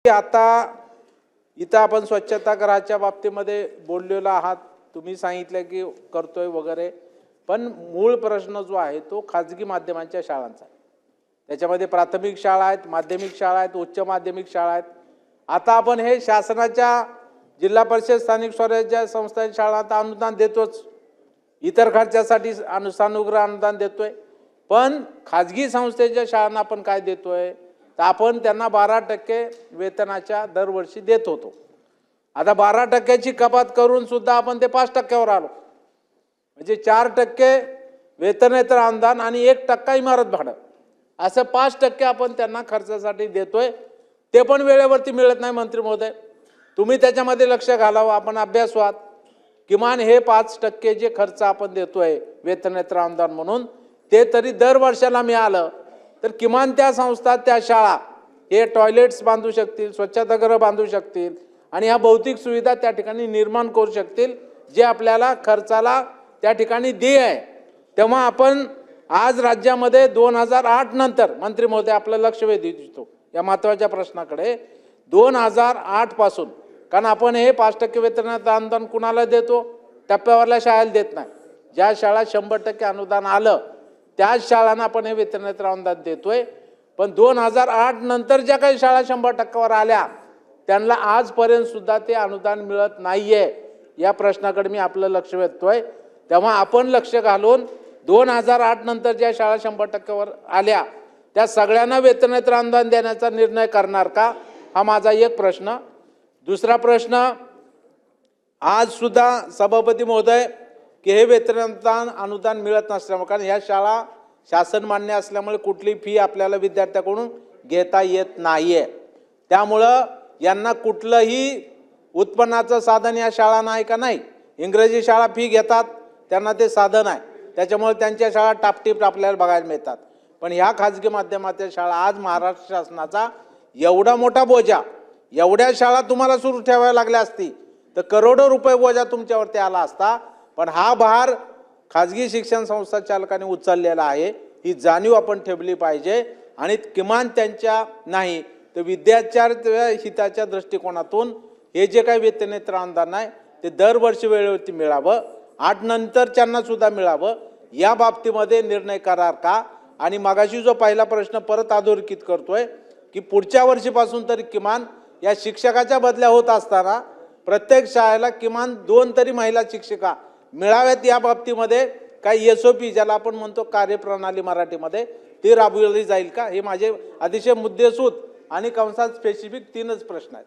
आता इथं आपण स्वच्छतागृहाच्या बाबतीमध्ये बोललेलो आहात, तुम्ही सांगितलं की करतोय वगैरे, पण मूळ प्रश्न जो आहे तो खाजगी माध्यमांच्या शाळांचा आहे। त्याच्यामध्ये प्राथमिक शाळा आहेत, माध्यमिक शाळा आहेत, उच्च माध्यमिक शाळा आहेत। आता आपण हे शासनाच्या जिल्हा परिषद स्थानिक स्वराज्य संस्थांच्या शाळांना अनुदान देतोच, इतर खर्चासाठी अनुसानुग्रह अनुदान देतोय, पण खाजगी संस्थेच्या शाळांना आपण काय देतोय तर आपण त्यांना 12% वेतनाच्या दरवर्षी देत होतो। आता 12%ची कपात करून सुद्धा आपण ते 5%वर आलो, म्हणजे 4% वेतनेतर अनुदान आणि 1% इमारत भाडं, असं 5% आपण त्यांना खर्चासाठी देतोय। ते पण वेळेवरती मिळत नाही। मंत्री महोदय, तुम्ही त्याच्यामध्ये लक्ष घालावं, आपण अभ्यास व्हात। किमान हे 5% जे खर्च आपण देतोय वेतनेतर अनुदान म्हणून, ते तरी दर वर्षाला मिळालं तर किमान त्या संस्था, त्या शाळा हे टॉयलेट्स बांधू शकतील, स्वच्छतागृह बांधू शकतील आणि ह्या भौतिक सुविधा त्या ठिकाणी निर्माण करू शकतील, जे आपल्याला खर्चाला त्या ठिकाणी देय आहे। तेव्हा आपण आज राज्यामध्ये 2008 नंतर मंत्री महोदय आपलं लक्ष वेधून देतो या महत्त्वाच्या प्रश्नाकडे। 2008 पासून, कारण आपण हे 5% वेतनाचं अनुदान कुणाला देतो? टप्प्यावरल्या शाळेला देत नाही। ज्या शाळा 100% अनुदान आलं त्याच शाळांना आपण हे वेतनेतर अनुदान देतोय। पण 2008 नंतर ज्या काही शाळा 100%वर आल्या त्यांना आजपर्यंत सुद्धा ते अनुदान मिळत नाहीये। या प्रश्नाकडे मी आपलं लक्ष वेधतोय। तेव्हा आपण लक्ष घालून 2008 नंतर ज्या शाळा 100%वर आल्या त्या सगळ्यांना वेतनेतर अनुदान देण्याचा निर्णय करणार का, हा माझा एक प्रश्न। दुसरा प्रश्न, आज सुद्धा सभापती महोदय की हे वेतनेतर अनुदान मिळत नसल्यामुळे, कारण ह्या शाळा शासन मान्य असल्यामुळे कुठली फी आपल्याला विद्यार्थ्याकडून घेता येत नाहीये, त्यामुळं यांना कुठलंही उत्पन्नाचं साधन या शाळा नाही का नाही। इंग्रजी शाळा फी घेतात, त्यांना ते साधन आहे, त्याच्यामुळे त्यांच्या शाळा टापटीप आपल्याला बघायला मिळतात। पण ह्या खाजगी माध्यमाच्या शाळा, आज महाराष्ट्र शासनाचा एवढा मोठा बोजा, एवढ्या शाळा तुम्हाला सुरू ठेवाव्या लागल्या असती तर करोडो रुपये बोजा तुमच्यावरती आला असता। पण हा भार खाजगी शिक्षण संस्था चालकांनी उचललेला आहे, ही जाणीव आपण ठेवली पाहिजे। आणि किमान त्यांच्या नाही तर विद्यार्थ्यांच्या हिताच्या दृष्टिकोनातून हे जे काही वेतनेतर अनुदान आहे ते दरवर्षी वेळेवरती मिळावं, 8 नंतरच्यांना सुद्धा मिळावं, या बाबतीमध्ये निर्णय करार का। आणि मगाशी जो पहिला प्रश्न परत अधोरेखित करतोय की पुढच्या वर्षीपासून तरी किमान या शिक्षकाच्या बदल्या होत असताना प्रत्येक शाळेला किमान 2 तरी महिला शिक्षिका मिळाव्यात, या बाबतीमध्ये काही SOP ज्याला आपण म्हणतो कार्यप्रणाली मराठीमध्ये, ती राबवली जाईल का? हे माझे अतिशय मुद्देसूद आणि कंसात स्पेसिफिक 3च प्रश्न आहेत।